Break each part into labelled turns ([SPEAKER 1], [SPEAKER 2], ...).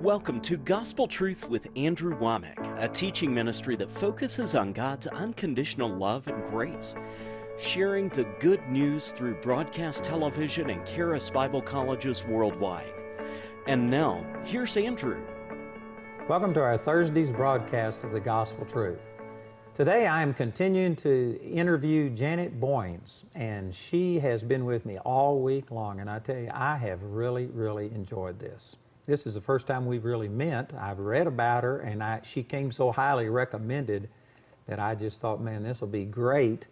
[SPEAKER 1] Welcome to Gospel Truth with Andrew Wommack, a teaching ministry that focuses on God's unconditional love and grace, sharing the good news through broadcast television and Charis Bible Colleges worldwide. And now, here's Andrew.
[SPEAKER 2] Welcome to our Thursday's broadcast of the Gospel Truth. Today I am continuing to interview Janet Boynes, and she has been with me all week long, and I tell you, I have really enjoyed this. This is the first time we've really met. I've read about her, and she came so highly recommended that I just thought, man, this will be great.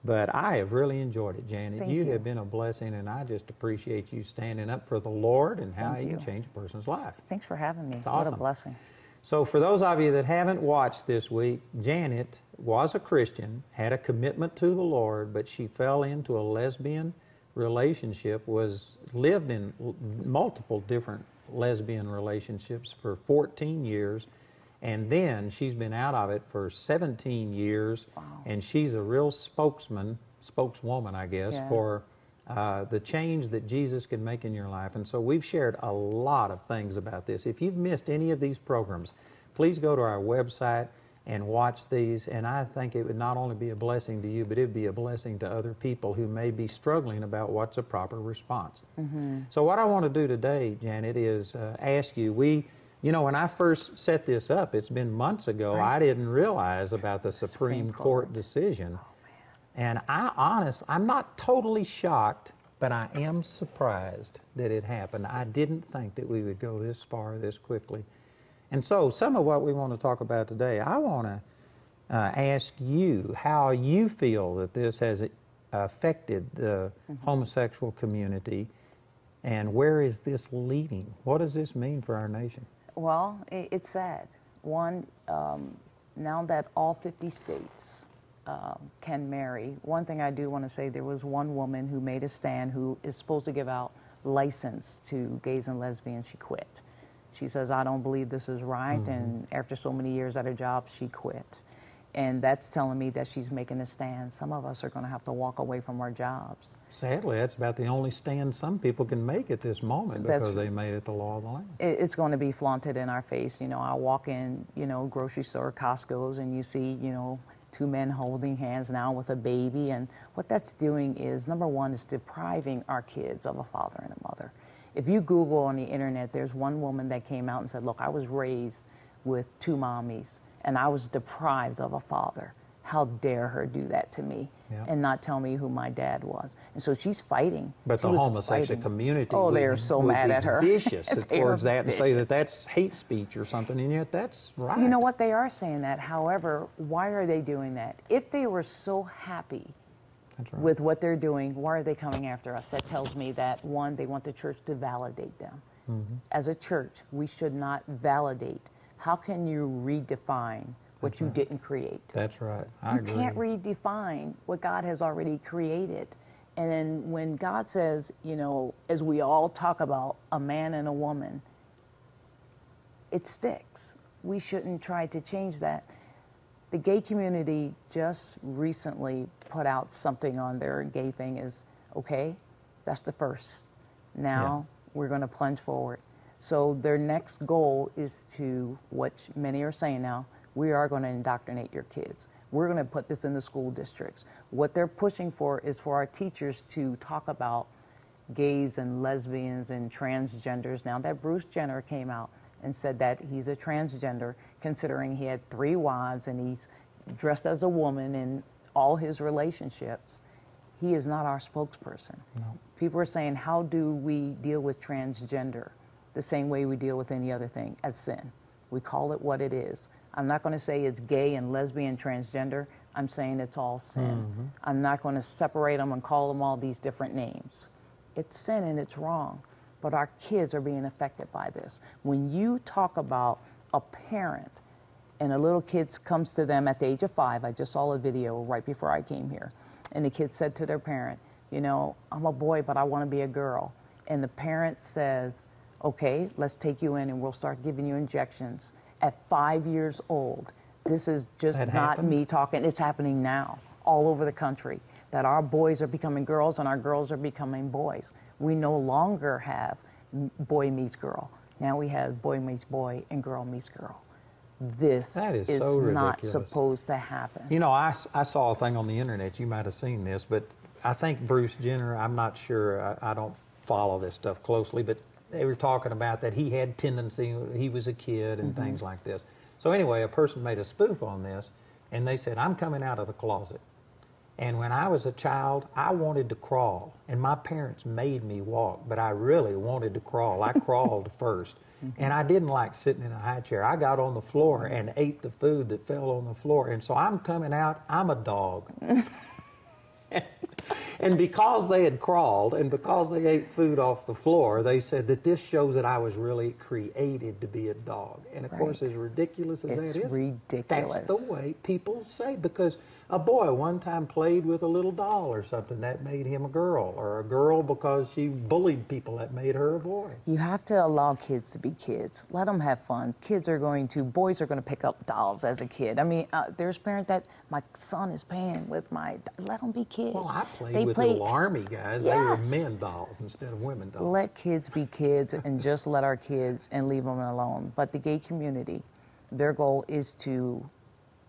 [SPEAKER 2] But I have really enjoyed it, Janet.
[SPEAKER 3] Thank you.
[SPEAKER 2] You have been a blessing, and I just appreciate you standing up for the Lord and how you can change a person's life.
[SPEAKER 3] Thanks for having me.
[SPEAKER 2] It's awesome.
[SPEAKER 3] What a blessing.
[SPEAKER 2] So for those of you that haven't watched this week, Janet was a Christian, had a commitment to the Lord, but she fell into a lesbian relationship, lived in multiple different lesbian relationships for 14 years, and then she's been out of it for 17 years.
[SPEAKER 3] Wow.
[SPEAKER 2] And she's a real spokeswoman, I guess, for the change that Jesus can make in your life. And so we've shared a lot of things about this. If you've missed any of these programs, please go to our website and watch these, and I think it would not only be a blessing to you, but it would be a blessing to other people who may be struggling about what's a proper response. Mm-hmm. So what I want to do today, Janet, is ask you, when I first set this up, it's been months ago, I didn't realize about the Supreme Court decision. And I'm not totally shocked, but I am surprised that it happened. I didn't think that we would go this far this quickly. And so some of what we want to talk about today, I want to ask you how you feel that this has affected the homosexual community, and where is this leading? What does this mean for our nation?
[SPEAKER 3] Well, it's sad. One, now that all 50 states can marry, one thing I do want to say, there was one woman who made a stand who is supposed to give out license to gays and lesbians. She quit. She says, I don't believe this is right, and after so many years at her job, she quit. And that's telling me that she's making a stand. Some of us are going to have to walk away from our jobs.
[SPEAKER 2] Sadly, that's about the only stand some people can make at this moment, because they made it the law of the land.
[SPEAKER 3] It's going to be flaunted in our face. You know, I walk in, grocery store, Costco's, and you see, two men holding hands now with a baby. And what that's doing is, number one, is depriving our kids of a father and a mother. If you Google on the internet, there's one woman that came out and said, look, I was raised with two mommies, and I was deprived of a father. How dare her do that to me and not tell me who my dad was? And so she's fighting.
[SPEAKER 2] But the homosexual community
[SPEAKER 3] they're so mad at her.
[SPEAKER 2] Vicious towards that and say that that's hate speech or something, and yet that's right.
[SPEAKER 3] You know what? They are saying that. However, why are they doing that? If they were so happy with what they're doing, why are they coming after us? That tells me that, one, they want the church to validate them. As a church, we should not validate. How can you redefine what you didn't create? That's
[SPEAKER 2] right. I agree.
[SPEAKER 3] You can't redefine what God has already created. And then when God says, as we all talk about a man and a woman, it sticks. We shouldn't try to change that. The gay community just recently put out something on their gay thing is, okay, that's the first. Now we're going to plunge forward. So their next goal is to, what many are saying now, we are going to indoctrinate your kids. We're going to put this in the school districts. What they're pushing for is for our teachers to talk about gays and lesbians and transgenders. Now that Bruce Jenner came out and said that he's a transgender, considering he had 3 wives and he's dressed as a woman in all his relationships, he is not our spokesperson. No. People are saying, how do we deal with transgender? The same way we deal with any other thing, as sin. We call it what it is. I'm not going to say it's gay and lesbian, transgender. I'm saying it's all sin. I'm not going to separate them and call them all these different names. It's sin and it's wrong. But our kids are being affected by this. When you talk about a parent and a little kid comes to them at the age of 5, I just saw a video right before I came here, and the kid said to their parent, I'm a boy, but I want to be a girl. And the parent says, okay, let's take you in and we'll start giving you injections. At 5 years old, this is just not me talking, it's happening now all over the country, that our boys are becoming girls and our girls are becoming boys. We no longer have boy meets girl. Now we have boy meets boy and girl meets girl. This
[SPEAKER 2] That is
[SPEAKER 3] is
[SPEAKER 2] so
[SPEAKER 3] not
[SPEAKER 2] ridiculous.
[SPEAKER 3] supposed to happen.
[SPEAKER 2] You know, I saw a thing on the internet, you might have seen this, but I think Bruce Jenner, I'm not sure, I don't follow this stuff closely, but they were talking about that he had tendency, he was a kid and things like this. So anyway, a person made a spoof on this, and they said, I'm coming out of the closet. And when I was a child, I wanted to crawl, and my parents made me walk, but I really wanted to crawl. I crawled first. And I didn't like sitting in a high chair. I got on the floor and ate the food that fell on the floor. And so I'm coming out, I'm a dog. And because they had crawled and because they ate food off the floor, they said that this shows that I was really created to be a dog. And of course, as ridiculous as that is,
[SPEAKER 3] it's ridiculous.
[SPEAKER 2] that's the way people say, because a boy one time played with a little doll or something, that made him a girl, or a girl because she bullied people, that made her a boy.
[SPEAKER 3] You have to allow kids to be kids. Let them have fun. Boys are going to pick up dolls as a kid. I mean, there's parents that my son is playing with let them be kids.
[SPEAKER 2] Well, I played with little army guys.
[SPEAKER 3] Yes.
[SPEAKER 2] They were men dolls instead of women dolls.
[SPEAKER 3] Let kids be kids and just let our kids and leave them alone. But the gay community, their goal is to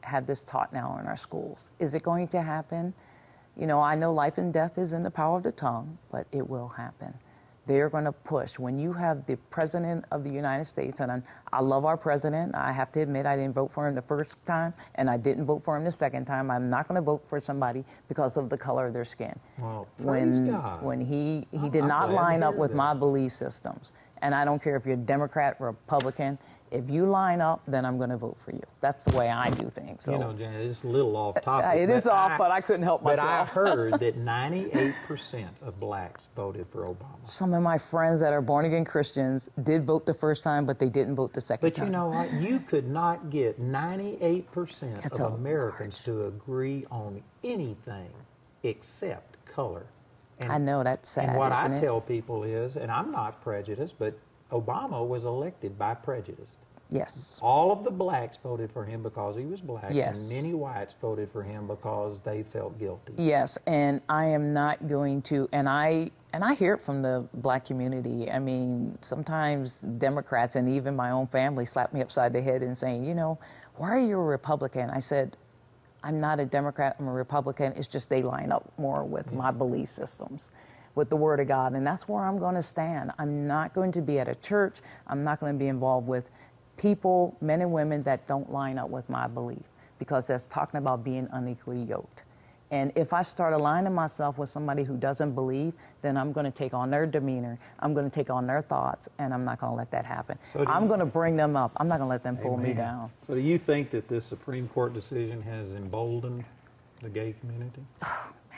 [SPEAKER 3] have this taught now in our schools. Is it going to happen? You know, I know life and death is in the power of the tongue, but it will happen. They're going to push. When you have the President of the United States, and I love our President. I have to admit I didn't vote for him the first time, and I didn't vote for him the second time. I'm not going to vote for somebody because of the color of their skin.
[SPEAKER 2] Well, praise God.
[SPEAKER 3] When he did not line up with my belief systems, and I don't care if you're Democrat, Republican, if you line up, then I'm going to vote for you. That's the way I do things. So.
[SPEAKER 2] You know, Janet, it's a little off topic.
[SPEAKER 3] It is off, but I couldn't help myself.
[SPEAKER 2] But I heard that 98% of blacks voted for Obama.
[SPEAKER 3] Some of my friends that are born-again Christians did vote the first time, but they didn't vote the second time.
[SPEAKER 2] But you know what? You could not get 98% of Americans to agree on anything except color. And,
[SPEAKER 3] I know, that's sad,
[SPEAKER 2] and what
[SPEAKER 3] isn't
[SPEAKER 2] I
[SPEAKER 3] it?
[SPEAKER 2] tell people is, and I'm not prejudiced, but Obama was elected by prejudice.
[SPEAKER 3] Yes.
[SPEAKER 2] All of the blacks voted for him because he was black,
[SPEAKER 3] Yes.
[SPEAKER 2] and many whites voted for him because they felt guilty.
[SPEAKER 3] Yes, and I am not going to, and I hear it from the black community. I mean, sometimes Democrats and even my own family slap me upside the head and saying, you know, why are you a Republican? I said, I'm not a Democrat, I'm a Republican. It's just they line up more with my belief systems, with the Word of God, and that's where I'm going to stand. I'm not going to be at a church. I'm not going to be involved with people, men and women, that don't line up with my belief, because that's talking about being unequally yoked. And if I start aligning myself with somebody who doesn't believe, then I'm going to take on their demeanor, I'm going to take on their thoughts, and I'm not going to let that happen. So I'm going to bring them up. I'm not going to let them pull me down.
[SPEAKER 2] So do you think that this Supreme Court decision has emboldened the gay community?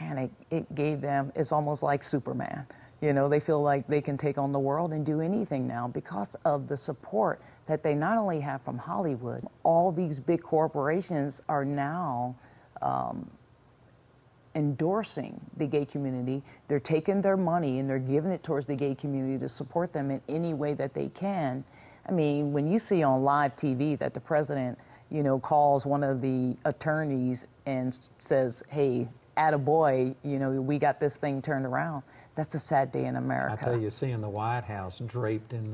[SPEAKER 3] Man, it gave them, it's almost like Superman. You know, they feel like they can take on the world and do anything now because of the support that they not only have from Hollywood. All these big corporations are now endorsing the gay community. They're taking their money and they're giving it towards the gay community to support them in any way that they can. I mean, when you see on live TV that the president, you know, calls one of the attorneys and says, hey, attaboy, you know, we got this thing turned around. That's a sad day in America.
[SPEAKER 2] I tell you, seeing the White House draped in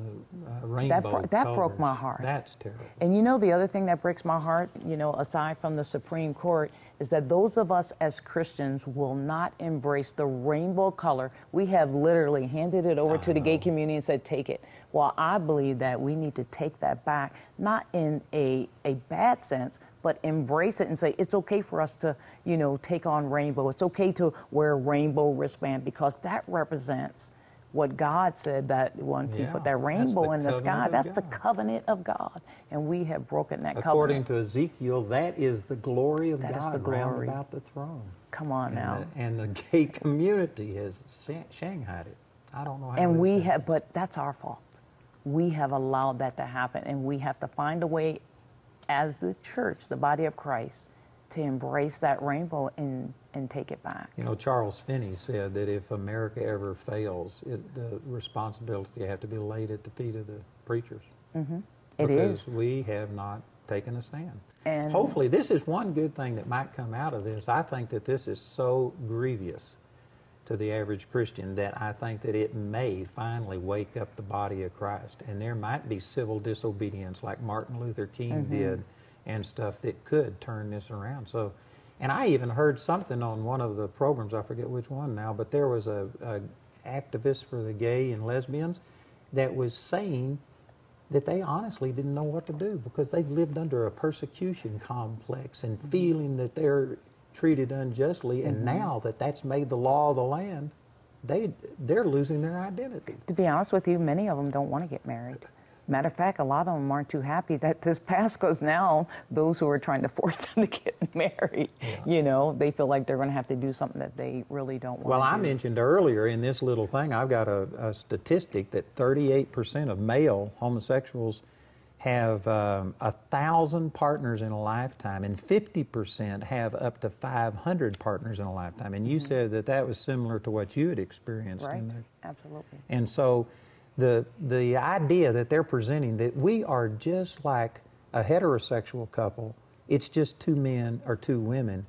[SPEAKER 2] the rainbow
[SPEAKER 3] that
[SPEAKER 2] colors,
[SPEAKER 3] broke my heart.
[SPEAKER 2] That's terrible.
[SPEAKER 3] And you know, the other thing that breaks my heart, you know, aside from the Supreme Court, is that those of us as Christians will not embrace the rainbow color. We have literally handed it over to the gay community and said, take it. Well, I believe that we need to take that back, not in a bad sense, but embrace it and say, it's okay for us to, you know, take on rainbow. It's okay to wear a rainbow wristband, because that represents what God said, that once He put that rainbow in the sky, that's the covenant of God. And we have broken that covenant.
[SPEAKER 2] According to Ezekiel, that is the glory of
[SPEAKER 3] That
[SPEAKER 2] God
[SPEAKER 3] is the glory.
[SPEAKER 2] round about the throne.
[SPEAKER 3] Come on now.
[SPEAKER 2] And the gay community has shanghaied it. I don't know how.
[SPEAKER 3] And we have, but that's our fault. We have allowed that to happen, and we have to find a way as the church, the body of Christ, to embrace that rainbow and take it back.
[SPEAKER 2] You know, Charles Finney said that if America ever fails, the responsibility have to be laid at the feet of the preachers.
[SPEAKER 3] Mm-hmm.
[SPEAKER 2] Because we have not taken a stand.
[SPEAKER 3] And
[SPEAKER 2] hopefully, this is one good thing that might come out of this. I think that this is so grievous to the average Christian that I think that it may finally wake up the body of Christ. And there might be civil disobedience like Martin Luther King did and stuff that could turn this around. So, and I even heard something on one of the programs, I forget which one now, but there was a activist for the gay and lesbians that was saying that they honestly didn't know what to do because they've lived under a persecution complex and feeling that they're treated unjustly, and now that that's made the law of the land, they're losing their identity.
[SPEAKER 3] To be honest with you, many of them don't want to get married. Matter of fact, a lot of them aren't too happy that this passed, because now those who are trying to force them to get married, you know, they feel like they're going to have to do something that they really don't want to do.
[SPEAKER 2] Well, I mentioned earlier in this little thing, I've got a statistic that 38% of male homosexuals have 1,000 partners in a lifetime, and 50% have up to 500 partners in a lifetime. And you said that that was similar to what you had experienced.
[SPEAKER 3] Right,
[SPEAKER 2] in there.
[SPEAKER 3] absolutely.
[SPEAKER 2] And so the idea that they're presenting that we are just like a heterosexual couple, it's just two men or two women,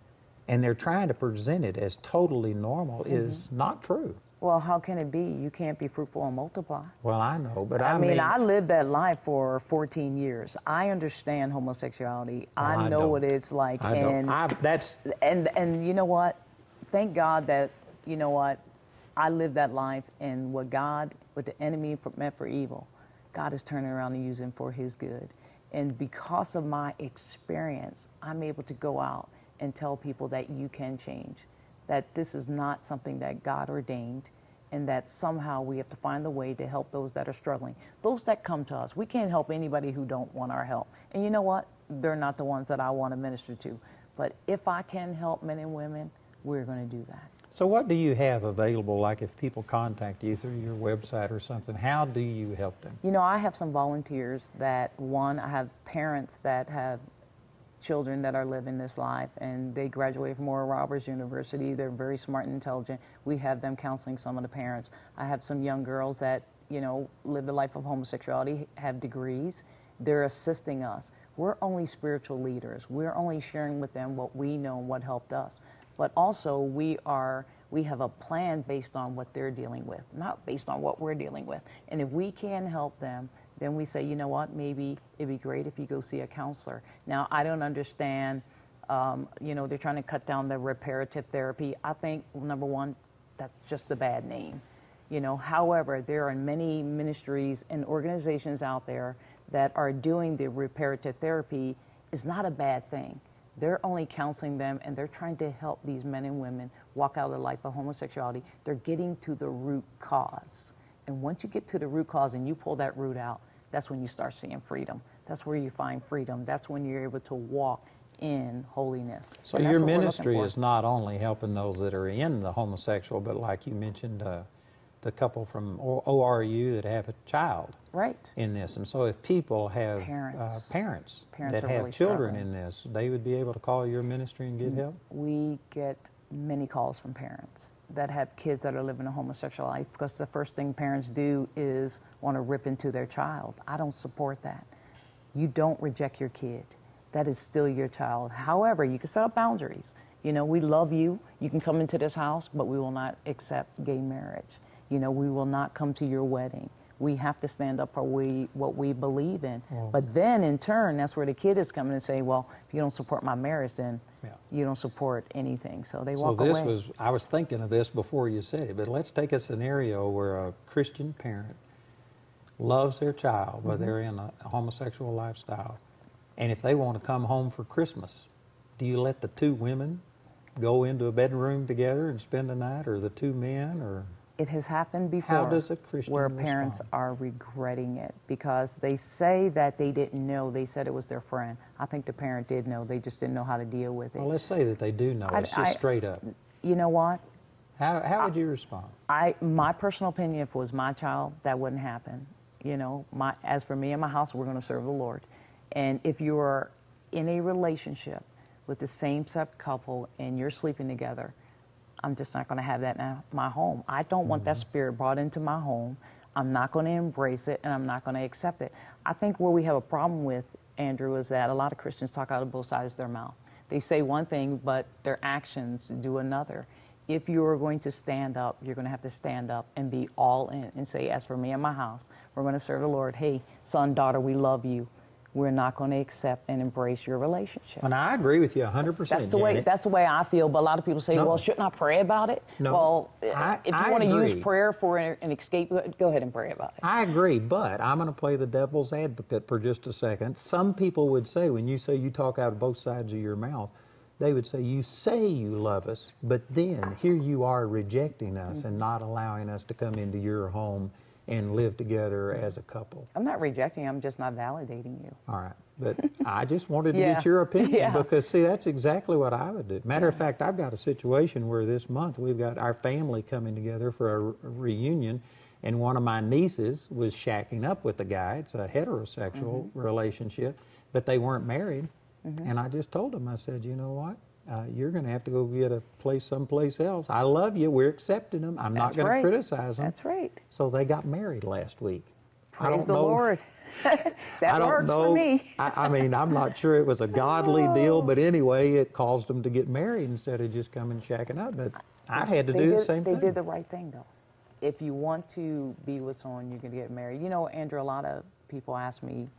[SPEAKER 2] and they're trying to present it as totally normal is not true.
[SPEAKER 3] Well, how can it be? You can't be fruitful and multiply.
[SPEAKER 2] Well, I know, but
[SPEAKER 3] I mean, I lived that life for 14 years. I understand homosexuality. I know what it's like. And you know what? Thank God that, you know what, I lived that life, and what the enemy meant for evil, God is turning around and using for his good. And because of my experience, I'm able to go out and tell people that you can change, that this is not something that God ordained, and that somehow we have to find a way to help those that are struggling. Those that come to us, we can't help anybody who don't want our help. And you know what? They're not the ones that I want to minister to. But if I can help men and women, we're going to do that.
[SPEAKER 2] So what do you have available, like if people contact you through your website or something, how do you help them?
[SPEAKER 3] You know, I have some volunteers that, I have parents that have children that are living this life, and they graduate from Oral Roberts University. They're very smart and intelligent. We have them counseling some of the parents. I have some young girls that, you know, live the life of homosexuality, have degrees. They're assisting us. We're only spiritual leaders. We're only sharing with them what we know and what helped us. But also we have a plan based on what they're dealing with, not based on what we're dealing with. And if we can help them, then we say, you know what, maybe it'd be great if you go see a counselor. Now, I don't understand, you know, they're trying to cut down the reparative therapy. I think, number one, that's just a bad name. You know, however, there are many ministries and organizations out there that are doing the reparative therapy. Is not a bad thing. They're only counseling them, and they're trying to help these men and women walk out of the life of homosexuality. They're getting to the root cause. And once you get to the root cause and you pull that root out, that's when you start seeing freedom. That's where you find freedom. That's when you're able to walk in holiness.
[SPEAKER 2] So your ministry is not only helping those that are in the homosexual, but like you mentioned, the couple from ORU that have a child in this. And so if people have parents that have
[SPEAKER 3] really
[SPEAKER 2] children
[SPEAKER 3] struggling
[SPEAKER 2] in this, they would be able to call your ministry and get help?
[SPEAKER 3] We get many calls from parents that have kids that are living a homosexual life, because the first thing parents do is want to rip into their child. I don't support that. You don't reject your kid. That is still your child. However, you can set up boundaries. You know, we love you. You can come into this house, but we will not accept gay marriage. You know, we will not come to your wedding. We have to stand up for what we believe in. But then, in turn, that's where the kid is coming and say, well, if you don't support my marriage, then you don't support anything. So they walk away.
[SPEAKER 2] I was thinking of this before you said it, but let's take a scenario where a Christian parent loves their child, but they're in a homosexual lifestyle. And if they want to come home for Christmas, do you let the two women go into a bedroom together and spend the night, or the two men, or...
[SPEAKER 3] It has happened before.
[SPEAKER 2] How does a Christian
[SPEAKER 3] where
[SPEAKER 2] respond?
[SPEAKER 3] Parents are regretting it because they say that they didn't know. They said it was their friend. I think the parent did know. They just didn't know how to deal with it.
[SPEAKER 2] Well, let's say that they do know. It's just straight up.
[SPEAKER 3] You know what?
[SPEAKER 2] How would you respond?
[SPEAKER 3] My personal opinion, if it was my child, that wouldn't happen. You know, as for me and my house, we're going to serve the Lord. And if you're in a relationship with the same-sex couple and you're sleeping together, I'm just not going to have that in my home. I don't want that spirit brought into my home. I'm not going to embrace it, and I'm not going to accept it. I think where we have a problem with, Andrew, is that a lot of Christians talk out of both sides of their mouth. They say one thing, but their actions do another. if you're going to stand up, you're going to have to stand up and be all in and say, as for me and my house, we're going to serve the Lord. Hey, son, daughter, we love you. We're not going to accept and embrace your relationship.
[SPEAKER 2] And I agree with you 100%.
[SPEAKER 3] That's the way I feel. But a lot of people say,
[SPEAKER 2] No.
[SPEAKER 3] well, shouldn't I pray about it?
[SPEAKER 2] No.
[SPEAKER 3] Well, if you want to
[SPEAKER 2] agree.
[SPEAKER 3] use prayer for an escape, go ahead and pray about it.
[SPEAKER 2] I agree, but I'm going to play the devil's advocate for just a second. Some people would say, when you say you talk out of both sides of your mouth, they would say, you say you love us, but then here you are rejecting us and not allowing us to come into your home and live together as a couple.
[SPEAKER 3] I'm not rejecting you, I'm just not validating you.
[SPEAKER 2] All right, but I just wanted to get your opinion because, see, that's exactly what I would do. Matter of fact, I've got a situation where this month we've got our family coming together for a reunion, and one of my nieces was shacking up with a guy. It's a heterosexual relationship, but they weren't married. And I just told them, I said, you know what? You're going to have to go get a place someplace else. I love you. We're accepting them. I'm not going to criticize them.
[SPEAKER 3] That's right.
[SPEAKER 2] So they got married last week.
[SPEAKER 3] Praise the Lord. That works for me.
[SPEAKER 2] I mean, I'm not sure it was a godly deal, but anyway, it caused them to get married instead of just coming shacking up. But I had to do the same thing.
[SPEAKER 3] They did the right thing, though. If you want to be with someone, you're going to get married. You know, Andrew, a lot of people ask me,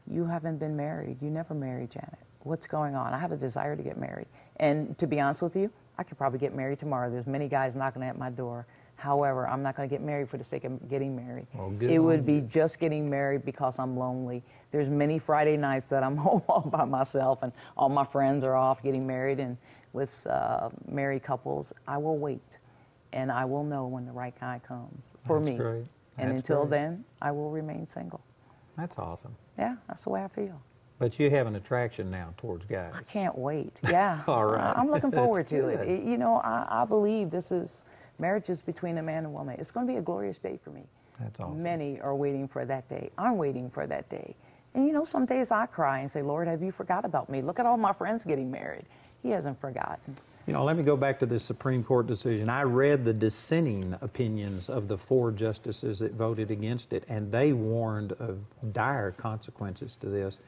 [SPEAKER 3] you haven't been married. You never married, Janet. What's going on? I have a desire to get married. And to be honest with you, I could probably get married tomorrow. There's many guys knocking at my door. However, I'm not going to get married for the sake of getting married.
[SPEAKER 2] Well,
[SPEAKER 3] it would be just getting married because I'm lonely. There's many Friday nights that I'm home all by myself and all my friends are off getting married. And with married couples, I will wait. And I will know when the right guy comes for me.
[SPEAKER 2] Great.
[SPEAKER 3] And until then, I will remain single.
[SPEAKER 2] That's awesome.
[SPEAKER 3] Yeah, that's the way I feel.
[SPEAKER 2] But you have an attraction now towards guys.
[SPEAKER 3] I can't wait. Yeah.
[SPEAKER 2] All right.
[SPEAKER 3] I'm looking forward to
[SPEAKER 2] Good.
[SPEAKER 3] it. You know, I believe marriage is between a man and woman. It's going to be a glorious day for me.
[SPEAKER 2] That's awesome.
[SPEAKER 3] Many are waiting for that day. I'm waiting for that day. And you know, some days I cry and say, Lord, have you forgot about me? Look at all my friends getting married. He hasn't forgotten.
[SPEAKER 2] You know, let me go back to this Supreme Court decision. I read the dissenting opinions of the 4 justices that voted against it, and they warned of dire consequences to this.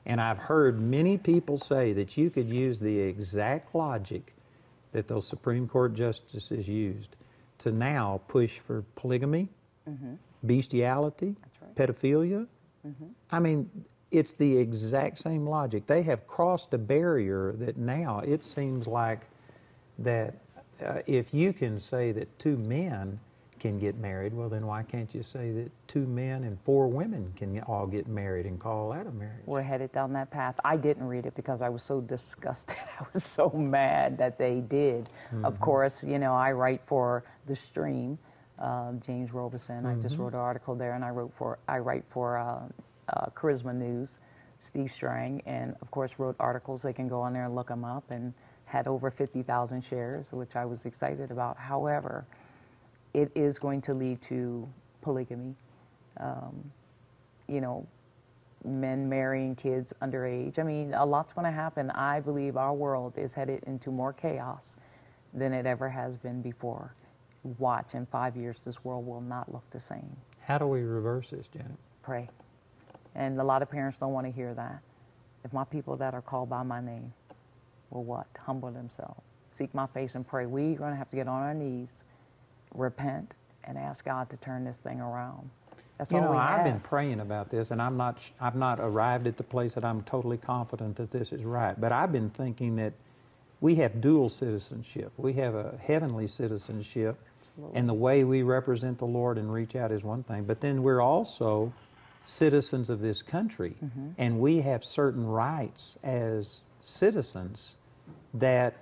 [SPEAKER 2] And I've heard many people say that you could use the exact logic that those Supreme Court justices used to now push for polygamy, bestiality, pedophilia. I mean, it's the exact same logic. They have crossed a barrier that now it seems like that if you can say that 2 men can get married, well, then why can't you say that 2 men and 4 women can all get married and call that a marriage?
[SPEAKER 3] We're headed down that path. I didn't read it because I was so disgusted. I was so mad that they did. Of course, you know, I write for The Stream, James Robeson. I just wrote an article there, and I write for Charisma News, Steve Strang, and of course wrote articles. They can go on there and look them up, and had over 50,000 shares, which I was excited about. However, it is going to lead to polygamy. You know, men marrying kids underage. I mean, a lot's going to happen. I believe our world is headed into more chaos than it ever has been before. Watch, in 5 years, this world will not look the same.
[SPEAKER 2] How do we reverse this, Janet?
[SPEAKER 3] Pray. And a lot of parents don't want to hear that. If my people that are called by my name will what? Humble themselves, seek my face and pray. We're going to have to get on our knees, repent, and ask God to turn this thing around. That's all we have.
[SPEAKER 2] I've been praying about this, and I've not arrived at the place that I'm totally confident that this is right. But I've been thinking that we have dual citizenship. We have a heavenly citizenship, and the way we represent the Lord and reach out is one thing. But then we're also citizens of this country, and we have certain rights as citizens that,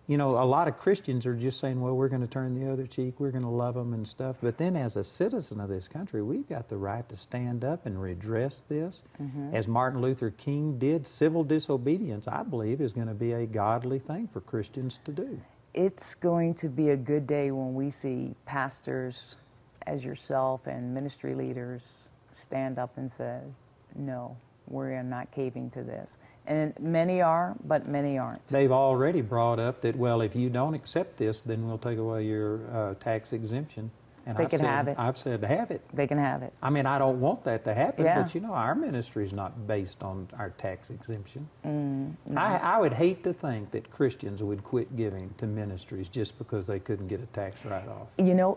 [SPEAKER 2] you know, a lot of Christians are just saying, well, we're going to turn the other cheek, we're going to love them and stuff. But then as a citizen of this country, we've got the right to stand up and redress this. As Martin Luther King did, civil disobedience, I believe, is going to be a godly thing for Christians to do. It's
[SPEAKER 3] going to be a good day when we see pastors as yourself and ministry leaders stand up and say, no, we're not caving to this. And many are, but many aren't. They've already brought up that, well, if you don't accept this, then we'll take away your tax exemption.
[SPEAKER 2] And
[SPEAKER 3] They can have it.
[SPEAKER 2] I've said, have it.
[SPEAKER 3] They can have it.
[SPEAKER 2] I mean, I don't want that to happen,
[SPEAKER 3] Yeah.
[SPEAKER 2] but you know, our ministry is not based on our tax exemption. I would hate to think that Christians would quit giving to ministries just because they couldn't get a tax write-off.
[SPEAKER 3] You know,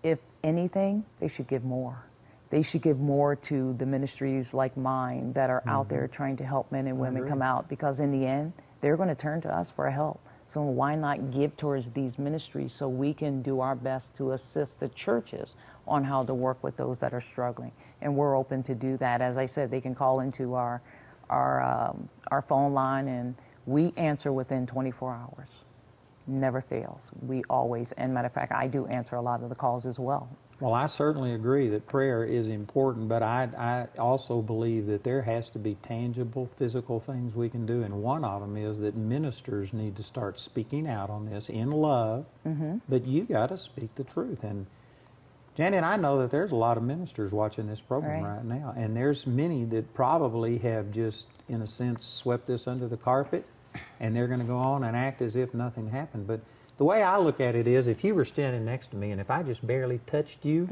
[SPEAKER 3] if anything, they should give more. They should give more to the ministries like mine that are out there trying to help men and women come out, because in the end, they're going to turn to us for help. So why not give towards these ministries so we can do our best to assist the churches on how to work with those that are struggling? And we're open to do that. As I said, they can call into our phone line, and we answer within 24 hours. Never fails. We always, and matter of fact, I do answer a lot of the calls as well.
[SPEAKER 2] Well, I certainly agree that prayer is important, but I also believe that there has to be tangible, physical things we can do, and one of them is that ministers need to start speaking out on this in love, but you got to speak the truth. And Janet, I know that there's a lot of ministers watching this program right now, and there's many that probably have just, in a sense, swept this under the carpet, and they're going to go on and act as if nothing happened. But the way I look at it is, if you were standing next to me and if I just barely touched you,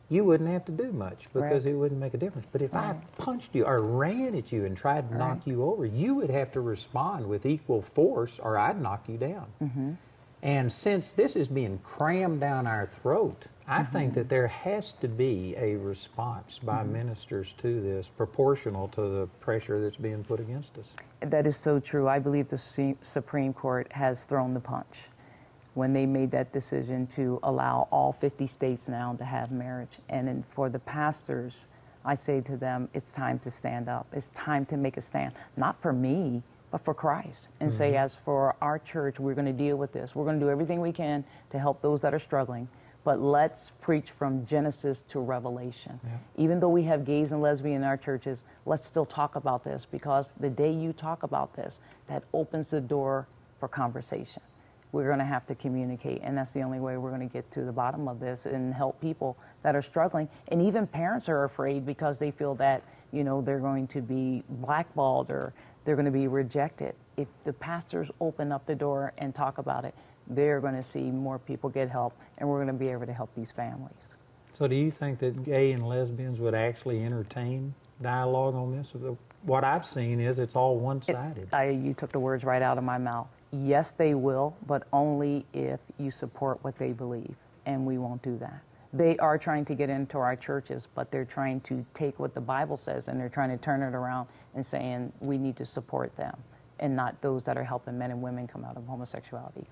[SPEAKER 2] you wouldn't have to do much because it wouldn't make a difference. But if I punched you or ran at you and tried to knock you over, you would have to respond with equal force or I'd knock you down. And since this is being crammed down our throat, I think that there has to be a response by ministers to this proportional to the pressure that's being put against us.
[SPEAKER 3] That is so true. I believe the Supreme Court has thrown the punch when they made that decision to allow all 50 states now to have marriage. And for the pastors, I say to them, it's time to stand up. It's time to make a stand, not for me, but for Christ, and say, as for our church, we're going to deal with this. We're going to do everything we can to help those that are struggling, but let's preach from Genesis to Revelation. Even though we have gays and lesbians in our churches, let's still talk about this, because the day you talk about this, that opens the door for conversation. We're going to have to communicate, and that's the only way we're going to get to the bottom of this and help people that are struggling. And even parents are afraid because they feel that, you know, they're going to be blackballed or they're going to be rejected. If the pastors open up the door and talk about it, they're going to see more people get help, and we're going to be able to help these families.
[SPEAKER 2] So do you think that gay and lesbians would actually entertain dialogue on this? What I've seen is it's all one-sided.
[SPEAKER 3] You took the words right out of my mouth. Yes, they will, but only if you support what they believe, and we won't do that. They are trying to get into our churches, but they're trying to take what the Bible says and they're trying to turn it around and saying we need to support them and not those that are helping men and women come out of homosexuality.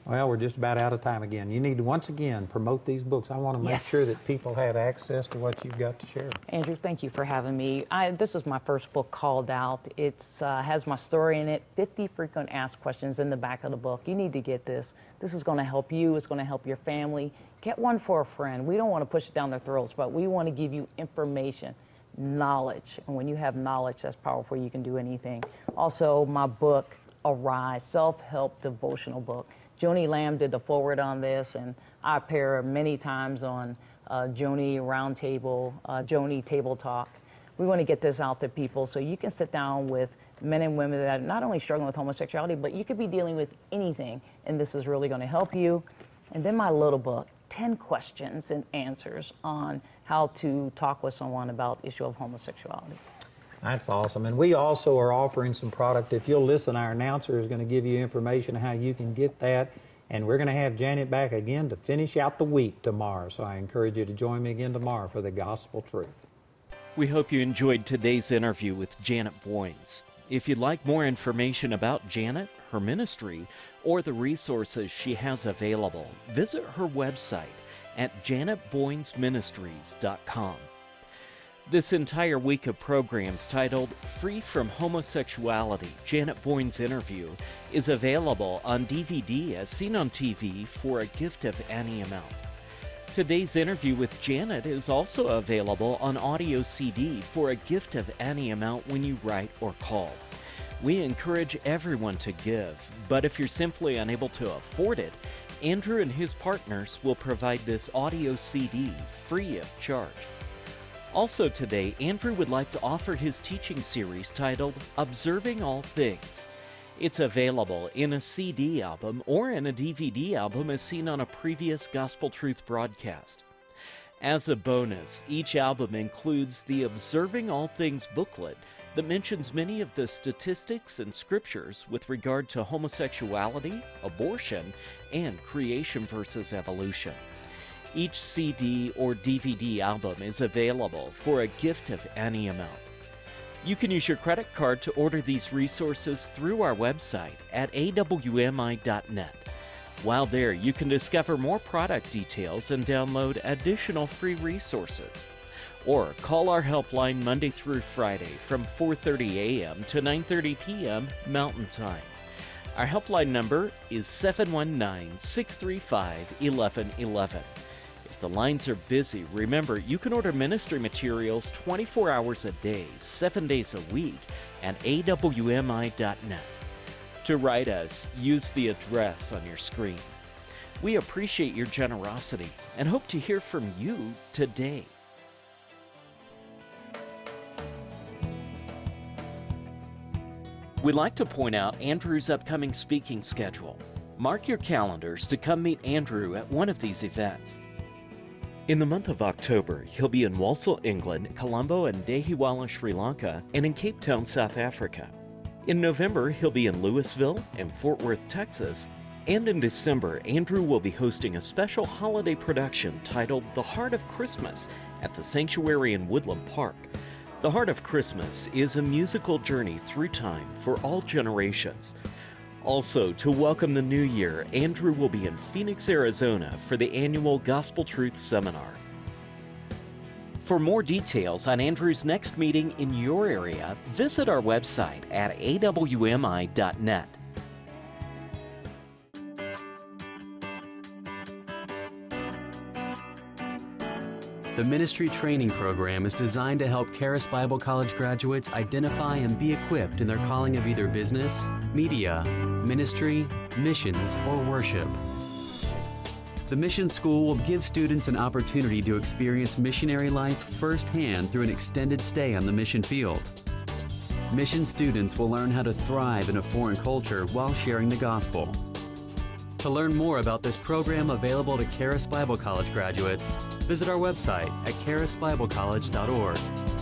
[SPEAKER 2] Well, we're just about out of time again. You need to, once again, promote these books. I want to make sure that people have access to what you've got to share.
[SPEAKER 3] Andrew, thank you for having me. This is my first book, Called Out. It has my story in it, 50 frequent asked questions in the back of the book. You need to get this. This is going to help you. It's going to help your family. Get one for a friend. We don't want to push it down their throats, but we want to give you information, knowledge. And when you have knowledge, that's powerful. You can do anything. Also, my book, Arise, self-help devotional book. Joni Lamb did the forward on this, and I appear many times on Joni Roundtable, Joni Table Talk. We want to get this out to people so you can sit down with men and women that are not only struggling with homosexuality, but you could be dealing with anything, and this is really going to help you. And then my little book, 10 questions and answers on how to talk with someone about the issue of homosexuality.
[SPEAKER 2] That's awesome. And we also are offering some product. If you'll listen, our announcer is going to give you information on how you can get that. And we're going to have Janet back again to finish out the week tomorrow. So I encourage you to join me again tomorrow for the Gospel Truth.
[SPEAKER 1] We hope you enjoyed today's interview with Janet Boynes. If you'd like more information about Janet, her ministry, or the resources she has available, visit her website at janetboynesministries.com. This entire week of programs titled Free from Homosexuality, Janet Boynes' interview, is available on DVD as seen on TV for a gift of any amount. Today's interview with Janet is also available on audio CD for a gift of any amount when you write or call. We encourage everyone to give, but if you're simply unable to afford it, Andrew and his partners will provide this audio CD free of charge. Also today, Andrew would like to offer his teaching series titled Observing All Things. It's available in a CD album or in a DVD album as seen on a previous Gospel Truth broadcast. As a bonus, each album includes the Observing All Things booklet that mentions many of the statistics and scriptures with regard to homosexuality, abortion, and creation versus evolution. Each CD or DVD album is available for a gift of any amount. You can use your credit card to order these resources through our website at awmi.net. While there, you can discover more product details and download additional free resources. Or call our helpline Monday through Friday from 4:30 a.m. to 9:30 p.m. Mountain Time. Our helpline number is 719-635-1111. If the lines are busy, remember you can order ministry materials 24 hours a day, 7 days a week at awmi.net. To write us, use the address on your screen. We appreciate your generosity and hope to hear from you today. We'd like to point out Andrew's upcoming speaking schedule. Mark your calendars to come meet Andrew at one of these events. In the month of October, he'll be in Walsall, England, Colombo and Dehiwala, Sri Lanka, and in Cape Town, South Africa. In November, he'll be in Louisville and Fort Worth, Texas. And in December, Andrew will be hosting a special holiday production titled The Heart of Christmas at the Sanctuary in Woodland Park. The Heart of Christmas is a musical journey through time for all generations. Also, to welcome the new year, Andrew will be in Phoenix, Arizona for the annual Gospel Truth Seminar. For more details on Andrew's next meeting in your area, visit our website at awmi.net.
[SPEAKER 4] The Ministry Training Program is designed to help Charis Bible College graduates identify and be equipped in their calling of either business, media, ministry, missions, or worship. The Mission School will give students an opportunity to experience missionary life firsthand through an extended stay on the mission field. Mission students will learn how to thrive in a foreign culture while sharing the gospel. To learn more about this program available to Charis Bible College graduates, visit our website at charisbiblecollege.org.